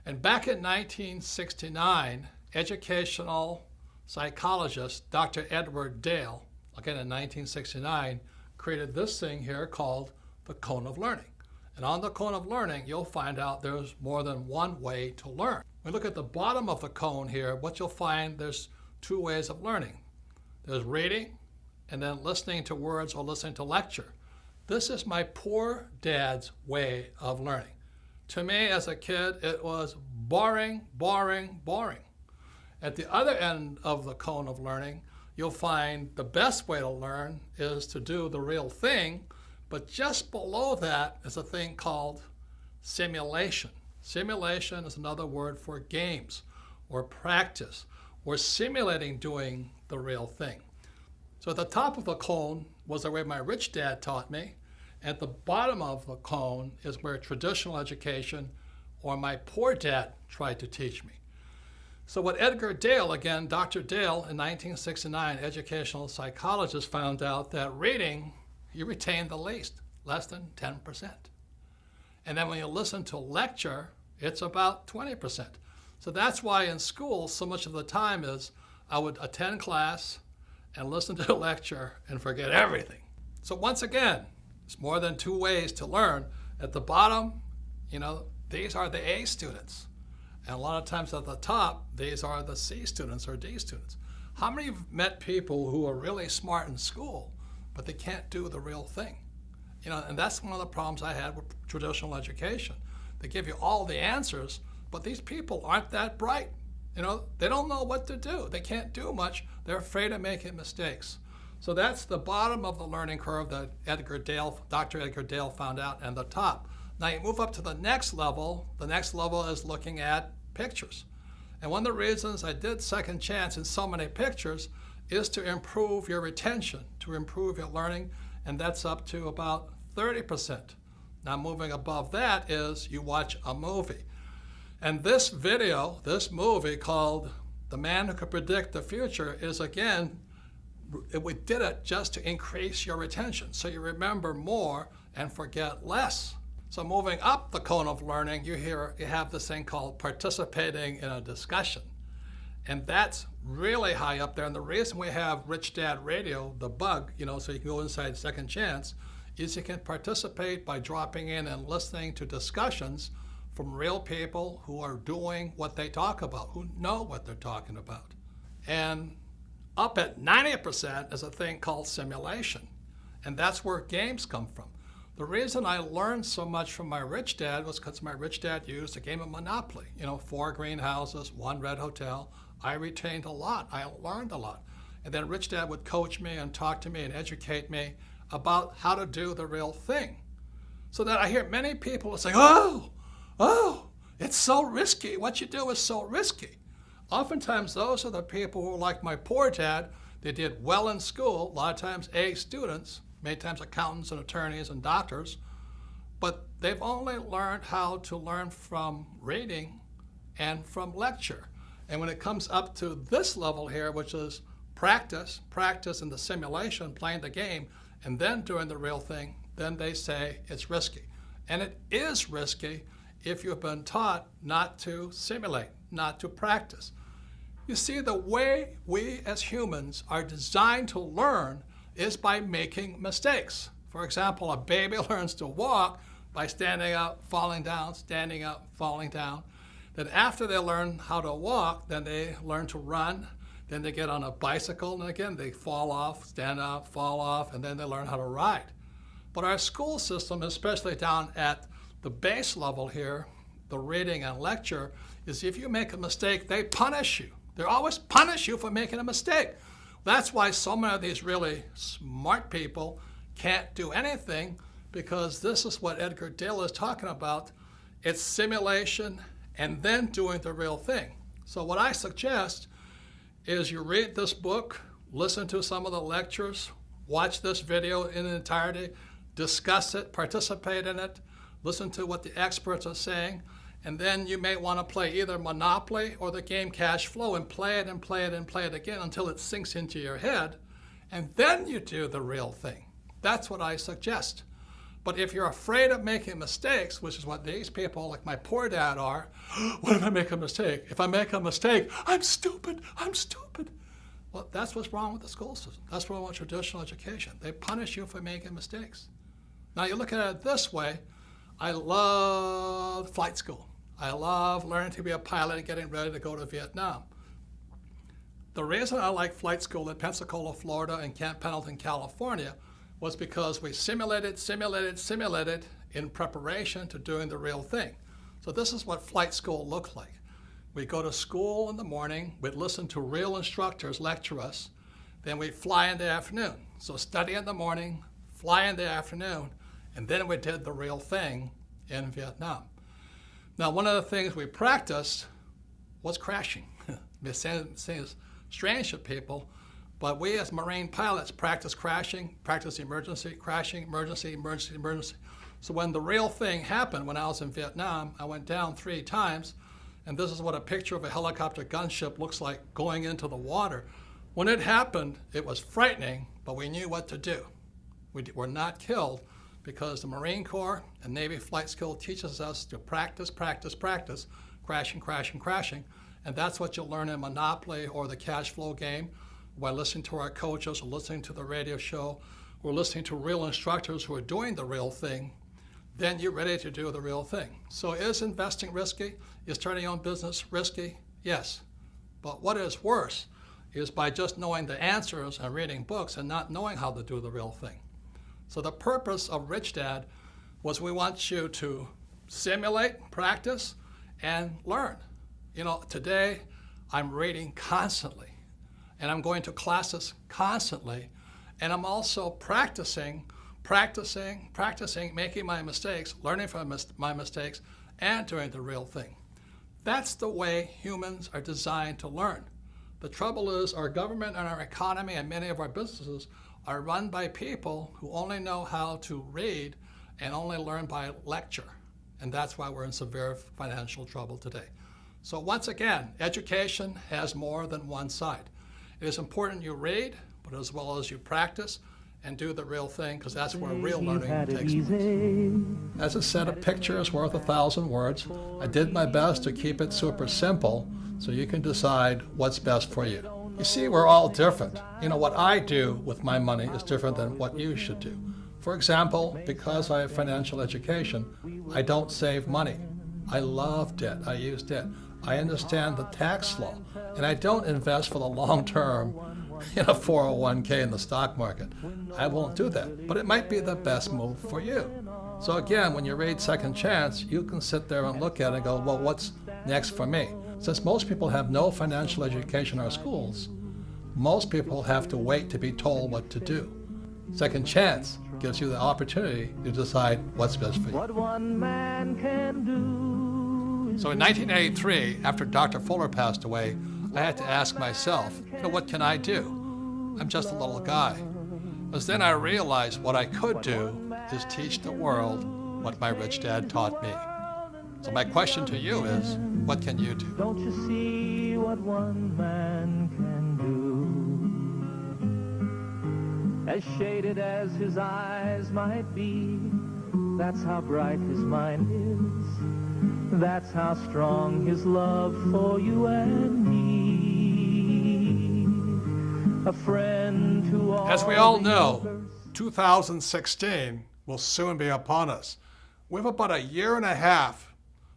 And back in 1969, educational psychologist Dr. Edward Dale, again in 1969, created this thing here called the cone of learning. And on the cone of learning, you'll find out there's more than one way to learn. When we look at the bottom of the cone here, what you'll find, there's two ways of learning. There's reading and then listening to words or listening to lecture. This is my poor dad's way of learning. To me as a kid, it was boring, boring, boring. At the other end of the cone of learning, you'll find the best way to learn is to do the real thing, but just below that is a thing called simulation. Simulation is another word for games or practice or simulating doing the real thing. So at the top of the cone was the way my rich dad taught me. At the bottom of the cone is where traditional education or my poor dad tried to teach me. So what Edgar Dale, again, Dr. Dale in 1969, educational psychologist, found out that reading, you retain the least, less than 10%. And then when you listen to a lecture, it's about 20%. So that's why in school, so much of the time is I would attend class and listen to a lecture and forget everything. So once again, it's more than two ways to learn. At the bottom, these are the A students. And a lot of times at the top, these are the C students or D students. How many of you have met people who are really smart in school, but they can't do the real thing? And that's one of the problems I had with traditional education. They give you all the answers, but these people aren't that bright. They don't know what to do. They can't do much. They're afraid of making mistakes. So that's the bottom of the learning curve that Dr. Edgar Dale found out, and the top. Now you move up to the next level. The next level is looking at pictures. And one of the reasons I did Second Chance in so many pictures is to improve your retention, to improve your learning, and that's up to about 30%. Now moving above that is you watch a movie. And this movie called The Man Who Could Predict the Future is, again, we did it just to increase your retention, so you remember more and forget less. So moving up the cone of learning, you have this thing called participating in a discussion. And that's really high up there. And the reason we have Rich Dad Radio, the bug, so you can go inside Second Chance, is you can participate by dropping in and listening to discussions from real people who are doing what they talk about, who know what they're talking about. And up at 90% is a thing called simulation. And that's where games come from. The reason I learned so much from my rich dad was because my rich dad used a game of Monopoly. 4 greenhouses, 1 red hotel. I retained a lot. I learned a lot. And then rich dad would coach me and talk to me and educate me about how to do the real thing. So that I hear many people saying, oh, it's so risky. What you do is so risky. Oftentimes, those are the people who are like my poor dad. They did well in school, a lot of times A students, many times accountants and attorneys and doctors, but they've only learned how to learn from reading and from lecture. And when it comes up to this level here, which is practice in the simulation, playing the game, and then doing the real thing, then they say it's risky. And it is risky if you've been taught not to simulate, not to practice. You see, the way we as humans are designed to learn is by making mistakes. For example, a baby learns to walk by standing up, falling down, standing up, falling down. Then after they learn how to walk, then they learn to run, then they get on a bicycle, and again, they fall off, stand up, fall off, and then they learn how to ride. But our school system, especially down at the base level here, the reading and lecture, is if you make a mistake, they punish you. They always punish you for making a mistake. That's why so many of these really smart people can't do anything, because this is what Edgar Dale is talking about. It's simulation and then doing the real thing. So what I suggest is you read this book, listen to some of the lectures, watch this video in entirety, discuss it, participate in it, listen to what the experts are saying, and then you may want to play either Monopoly or the game Cash Flow and play it and play it and play it again until it sinks into your head, and then you do the real thing. That's what I suggest. But if you're afraid of making mistakes, which is what these people like my poor dad are, what if I make a mistake? If I make a mistake, I'm stupid. Well, that's what's wrong with the school system. That's what's wrong with traditional education. They punish you for making mistakes. Now you look at it this way, I love flight school. I love learning to be a pilot and getting ready to go to Vietnam. The reason I like flight school at Pensacola, Florida and Camp Pendleton, California was because we simulated in preparation to doing the real thing. So this is what flight school looked like. We'd go to school in the morning, we'd listen to real instructors lecture us, then we'd fly in the afternoon. So study in the morning, fly in the afternoon, and then we did the real thing in Vietnam. Now, one of the things we practiced was crashing. It seems strange to people, but we as Marine pilots practice crashing, practice emergency, crashing, emergency, emergency, emergency. So when the real thing happened, when I was in Vietnam, I went down 3 times, and this is what a picture of a helicopter gunship looks like going into the water. When it happened, it was frightening, but we knew what to do. We were not killed because the Marine Corps and Navy flight school teaches us to practice, practice, practice, crashing, crashing, crashing. And that's what you'll learn in Monopoly or the cash flow game by listening to our coaches or listening to the radio show or listening to real instructors who are doing the real thing. Then you're ready to do the real thing. So is investing risky? Is starting your own business risky? Yes. But what is worse is by just knowing the answers and reading books and not knowing how to do the real thing. So the purpose of Rich Dad was we want you to simulate, practice, and learn. You know, today I'm reading constantly, and I'm going to classes constantly, and I'm also practicing, making my mistakes, learning from my mistakes, and doing the real thing. That's the way humans are designed to learn. The trouble is our government and our economy and many of our businesses are run by people who only know how to read and only learn by lecture. And that's why we're in severe financial trouble today. So once again, education has more than one side. It is important you read, but as well as you practice and do the real thing, because that's where real learning takes place. As a set of pictures worth 1,000 words, I did my best to keep it super simple so you can decide what's best for you. You see, we're all different. You know, what I do with my money is different than what you should do. For example, because I have financial education, I don't save money. I love debt. I use debt. I understand the tax law, and I don't invest for the long term in a 401k in the stock market. I won't do that, but it might be the best move for you. So again, when you read Second Chance, you can sit there and look at it and go, well, what's next for me? Since most people have no financial education in our schools, most people have to wait to be told what to do. Second Chance gives you the opportunity to decide what's best for you. What one man can do. So in 1983, after Dr. Fuller passed away, I had to ask myself, what can I do? I'm just a little guy. But then I realized what I could do is teach the world what my rich dad taught me. So my question to you is, what can you do? Don't you see what one man can do? As shaded as his eyes might be, that's how bright his mind is. That's how strong his love for you and me. A friend to all. As we all know, 2016 will soon be upon us. We have about 1.5 years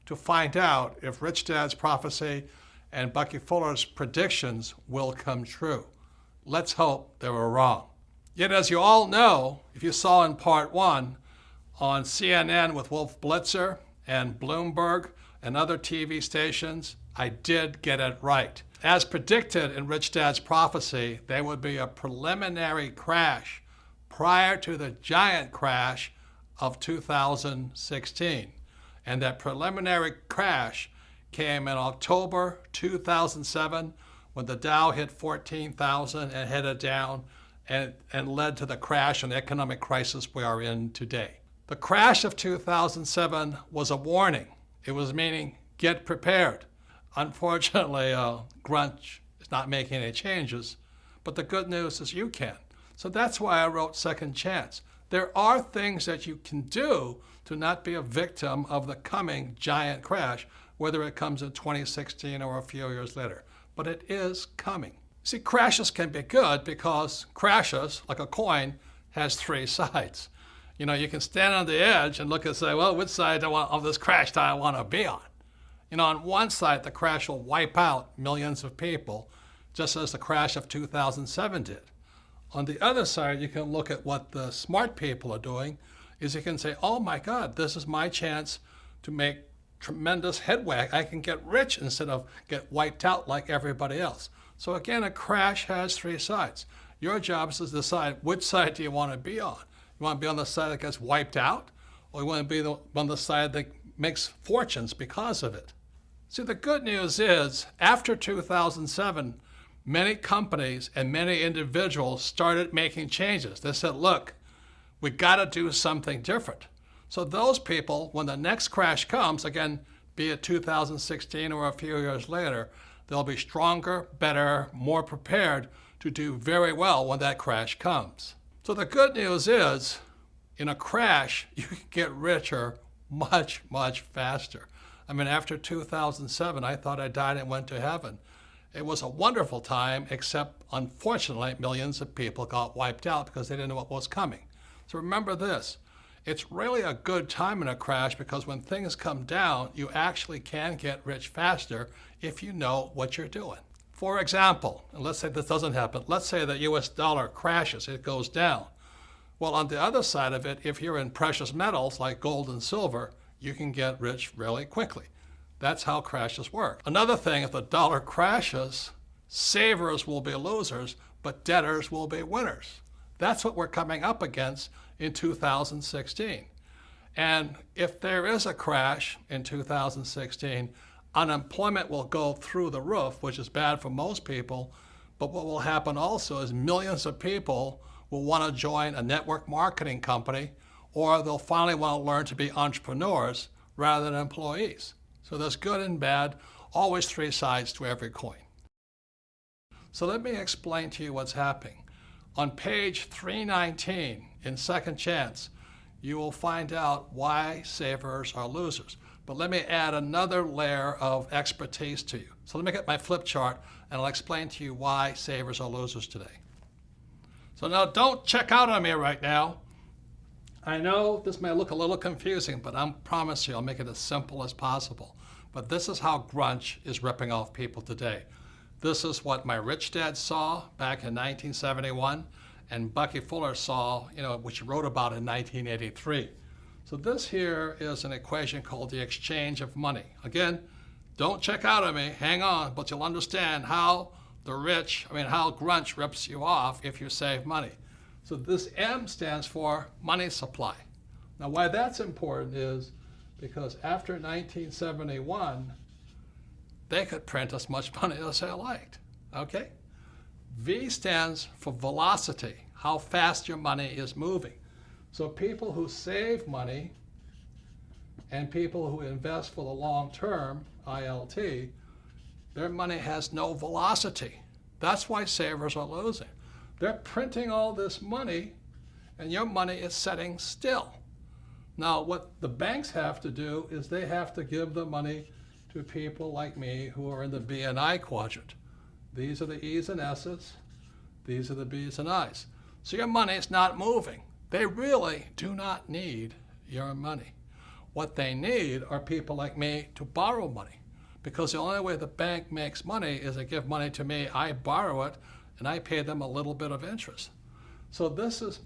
to find out if Rich Dad's prophecy and Bucky Fuller's predictions will come true. Let's hope they were wrong. Yet as you all know, if you saw in part 1 on CNN with Wolf Blitzer and Bloomberg and other TV stations, I did get it right. As predicted in Rich Dad's prophecy, there would be a preliminary crash prior to the giant crash of 2016. And that preliminary crash came in October 2007 when the Dow hit 14,000 and headed down and led to the crash and economic crisis we are in today. The crash of 2007 was a warning. It was meaning, get prepared. Unfortunately, Grunch is not making any changes, but the good news is you can. So that's why I wrote Second Chance. There are things that you can do to not be a victim of the coming giant crash, whether it comes in 2016 or a few years later. But it is coming. See, crashes can be good because crashes, like a coin, has 3 sides. You know, you can stand on the edge and look and say, well, which side of this crash do I want to be on? You know, on one side, the crash will wipe out millions of people, just as the crash of 2007 did. On the other side, you can look at what the smart people are doing, is you can say, oh my God, this is my chance to make tremendous headway. I can get rich instead of get wiped out like everybody else. So again, a crash has three sides. Your job is to decide which side do you want to be on. You want to be on the side that gets wiped out, or you want to be on the side that makes fortunes because of it. See, the good news is, after 2007, many companies and many individuals started making changes. They said, look, we got to do something different. So those people, when the next crash comes, again, be it 2016 or a few years later, they'll be stronger, better, more prepared to do very well when that crash comes. So the good news is, in a crash, you can get richer much, much faster. I mean, after 2007, I thought I died and went to heaven. It was a wonderful time, except unfortunately, millions of people got wiped out because they didn't know what was coming. So remember this, it's really a good time in a crash because when things come down, you actually can get rich faster if you know what you're doing. For example, and let's say this doesn't happen, let's say the US dollar crashes, it goes down. Well, on the other side of it, if you're in precious metals like gold and silver, you can get rich really quickly. That's how crashes work. Another thing, if the dollar crashes, savers will be losers, but debtors will be winners. That's what we're coming up against in 2016. And if there is a crash in 2016, unemployment will go through the roof, which is bad for most people. But what will happen also is millions of people will want to join a network marketing company, or they'll finally want to learn to be entrepreneurs rather than employees. So there's good and bad, always three sides to every coin. So let me explain to you what's happening. On page 319 in Second Chance, you will find out why savers are losers. But let me add another layer of expertise to you. So let me get my flip chart and I'll explain to you why savers are losers today. So now don't check out on me right now. I know this may look a little confusing, but I promise you I'll make it as simple as possible. But this is how grunge is ripping off people today. This is what my rich dad saw back in 1971 and Bucky Fuller saw, which he wrote about in 1983. So this here is an equation called the exchange of money. Again, don't check out on me, hang on, but you'll understand how how grunge rips you off if you save money. So this M stands for money supply. Now why that's important is because after 1971, they could print as much money as they liked, okay? V stands for velocity, how fast your money is moving. So people who save money and people who invest for the long term, ILT, their money has no velocity. That's why savers are losing. They're printing all this money and your money is sitting still. Now what the banks have to do is they have to give the money to people like me who are in the B and I quadrant. These are the E's and S's. These are the B's and I's. So your money is not moving. They really do not need your money. What they need are people like me to borrow money, because the only way the bank makes money is they give money to me, I borrow it, and I pay them a little bit of interest. So this is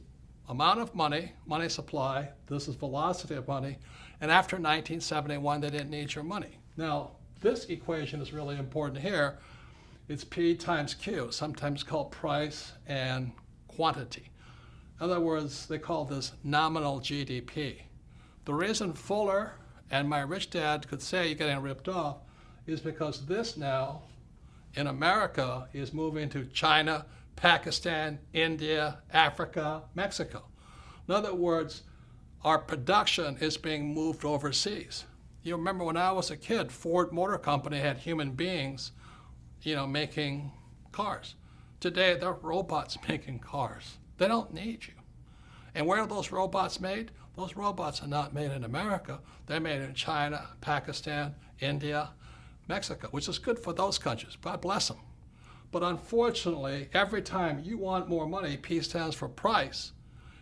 amount of money, money supply, this is velocity of money, and after 1971, they didn't need your money. Now, this equation is really important here. It's P times Q, sometimes called price and quantity. In other words, they call this nominal GDP. The reason Fuller and my rich dad could say you're getting ripped off is because this now in America is moving to China, Pakistan, India, Africa, Mexico. In other words, our production is being moved overseas. You remember when I was a kid, Ford Motor Company had human beings, making cars. Today, they're robots making cars. They don't need you. And where are those robots made? Those robots are not made in America. They're made in China, Pakistan, India, Mexico, which is good for those countries. God bless them. But unfortunately, every time you want more money, P stands for price.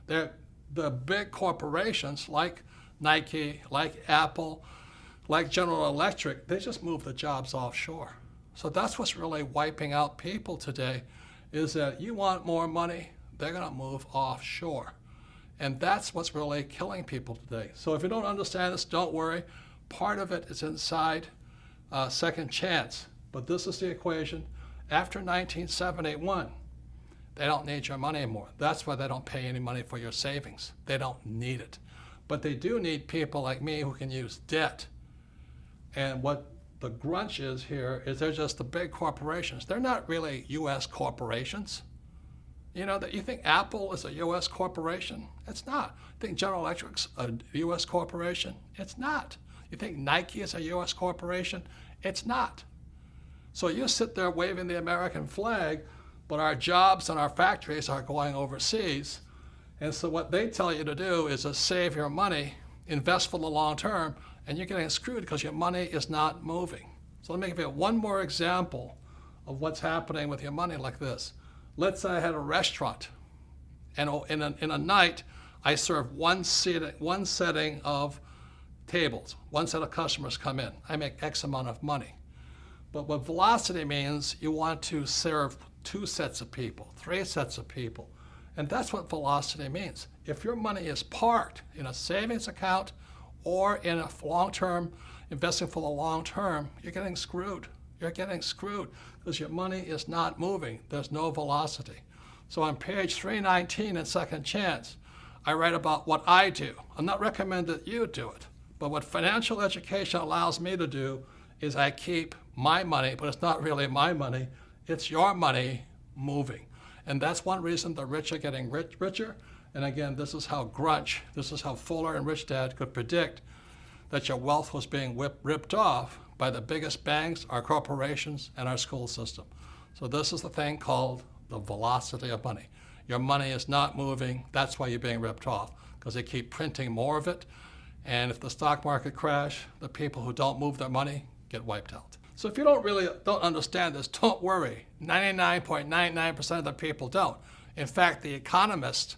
The big corporations like Nike, like Apple, like General Electric, they just move the jobs offshore. So that's what's really wiping out people today, is that you want more money, they're going to move offshore. And that's what's really killing people today. So if you don't understand this, don't worry. Part of it is inside Second Chance. But this is the equation. After 1971, they don't need your money anymore. That's why they don't pay any money for your savings. They don't need it. But they do need people like me who can use debt. And what the grunge is here is they're just the big corporations. They're not really U.S. corporations. You know, that you think Apple is a U.S. corporation? It's not. You think General Electric's a U.S. corporation? It's not. You think Nike is a U.S. corporation? It's not. So you sit there waving the American flag, but our jobs and our factories are going overseas. And so what they tell you to do is to save your money, invest for the long term, and you're getting screwed because your money is not moving. So let me give you one more example of what's happening with your money like this. Let's say I had a restaurant, and in a night, I serve one setting of tables. One set of customers come in. I make X amount of money. But what velocity means, you want to serve 2 sets of people, 3 sets of people. And that's what velocity means. If your money is parked in a savings account or in a long-term, investing for the long term, you're getting screwed. You're getting screwed because your money is not moving. There's no velocity. So on page 319 in Second Chance, I write about what I do. I'm not recommending that you do it, but what financial education allows me to do is I keep my money, but it's not really my money, it's your money moving. And that's one reason the rich are getting richer. And again, this is how Fuller and Rich Dad could predict that your wealth was being ripped off by the biggest banks, our corporations, and our school system. So this is the thing called the velocity of money. Your money is not moving, that's why you're being ripped off, because they keep printing more of it. And if the stock market crash, the people who don't move their money get wiped out. So if you don't understand this, don't worry. 99.99% of the people don't. In fact, the economist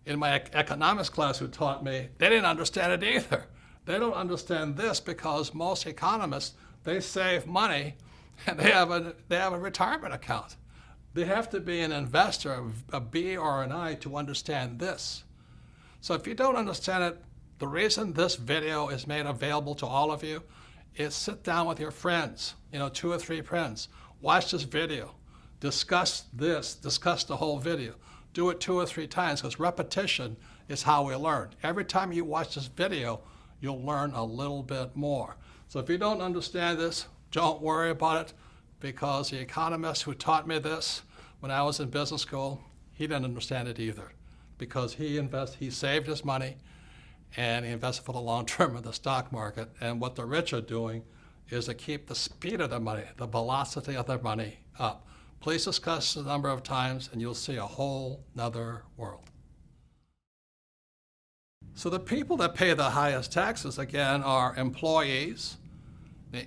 in my economics class who taught me, they didn't understand it either. They don't understand this because most economists, they save money and they have a retirement account. They have to be an investor, a B or an I, to understand this. So if you don't understand it, the reason this video is made available to all of you is sit down with your friends, 2 or 3 friends, watch this video, discuss the whole video. Do it 2 or 3 times because repetition is how we learn. Every time you watch this video, you'll learn a little bit more. So if you don't understand this, don't worry about it because the economist who taught me this when I was in business school, he didn't understand it either because he saved his money and he invested for the long term in the stock market. And what the rich are doing is to keep the speed of their money, the velocity of their money up. Please discuss a number of times and you'll see a whole nother world. So the people that pay the highest taxes, again, are employees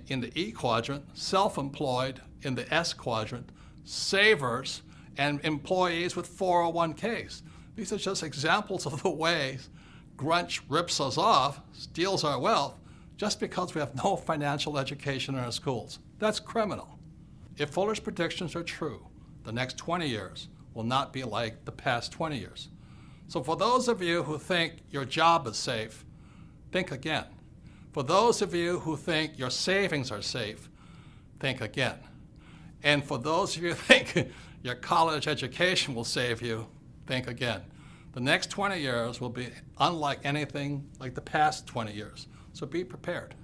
in the E quadrant, self-employed in the S quadrant, savers, and employees with 401ks. These are just examples of the ways grunge rips us off, steals our wealth, just because we have no financial education in our schools. That's criminal. If Fuller's predictions are true, the next 20 years will not be like the past 20 years. So for those of you who think your job is safe, think again. For those of you who think your savings are safe, think again. And for those of you who think your college education will save you, think again. The next 20 years will be unlike anything like the past 20 years. So be prepared.